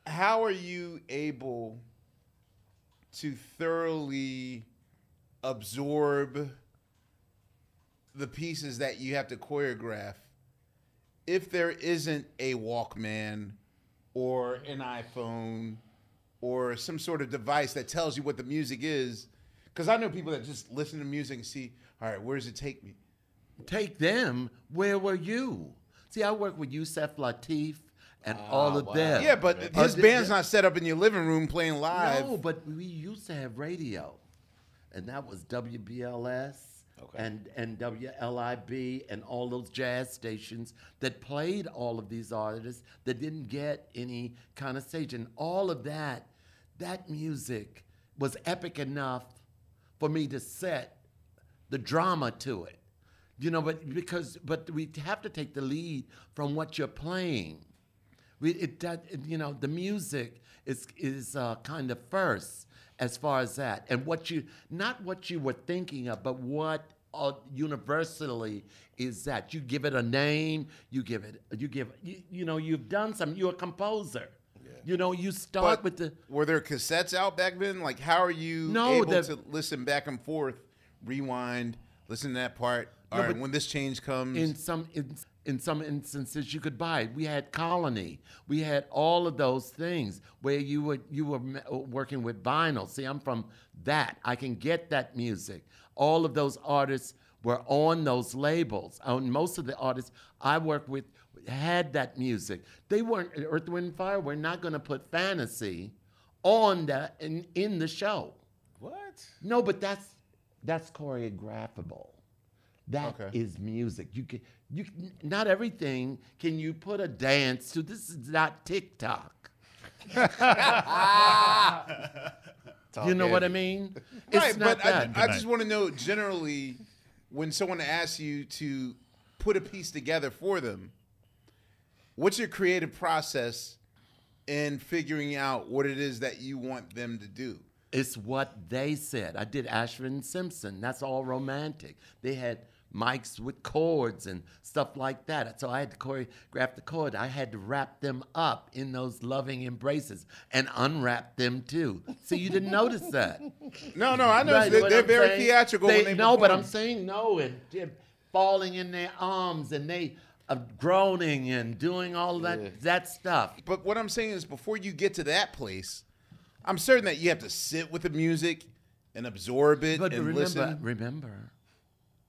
How are you able to thoroughly absorb the pieces that you have to choreograph if there isn't a Walkman or an iPhone or some sort of device that tells you what the music is? Because I know people that just listen to music and see, all right, where does it take me? Take them. Where were you? See, I work with Yusef Lateef and all of them. Yeah, but his band's not set up in your living room playing live. No, but we used to have radio, and that was WBLS and WLIB and all those jazz stations that played all of these artists that didn't get any kind of stage. And all of that music was epic enough for me to set the drama to it. You know, but we have to take the lead from what you're playing. The music is kind of first as far as that, and not what you were thinking of, but what universally is that. You give it a name. You've done something. You're a composer. Yeah. You know, you start with the. Were there cassettes out back then? Like, how are you able to listen back and forth, rewind, listen to that part? All right, when this change comes. In some instances, you could buy it. We had Colony. We had all of those things where you were working with vinyl. See, I'm from that. I can get that music. All of those artists were on those labels. Most of the artists I worked with had that music. They weren't, Earth, Wind, Fire, we're not going to put fantasy on that in the show. What? No, but that's choreographable. That is music. You not everything can you put a dance to. This is not TikTok. You know what I mean? Right, it's not but that. I just want to know generally when someone asks you to put a piece together for them, what's your creative process in figuring out what it is that you want them to do? It's what they said. I did Ashford Simpson. That's all romantic. They had mics with chords and stuff like that. So I had to choreograph the chord. I had to wrap them up in those loving embraces and unwrap them too. So you didn't notice that. No, I know. Right, they're very theatrical when they perform. But I'm saying no, and falling in their arms and they groaning and doing all that stuff. But what I'm saying is before you get to that place, I'm certain that you have to sit with the music and absorb it and listen. Remember,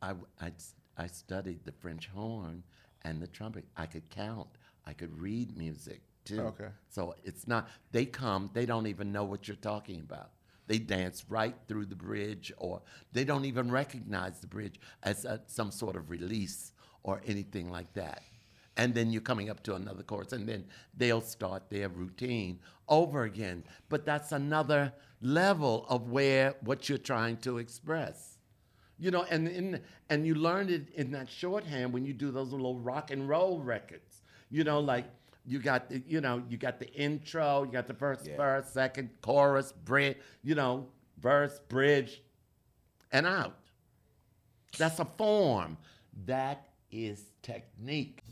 I studied the French horn and the trumpet. I could count. I could read music too. Okay. So it's not, they come, they don't even know what you're talking about. They dance right through the bridge, or they don't even recognize the bridge as some sort of release or anything like that. And then you're coming up to another chorus, and then they'll start their routine over again. But that's another level of what you're trying to express. You know, and you learn it in that shorthand when you do those little rock and roll records. You know, like you got the intro, you got the first verse, second chorus, bridge, verse, bridge, and out. That's a form. That is technique.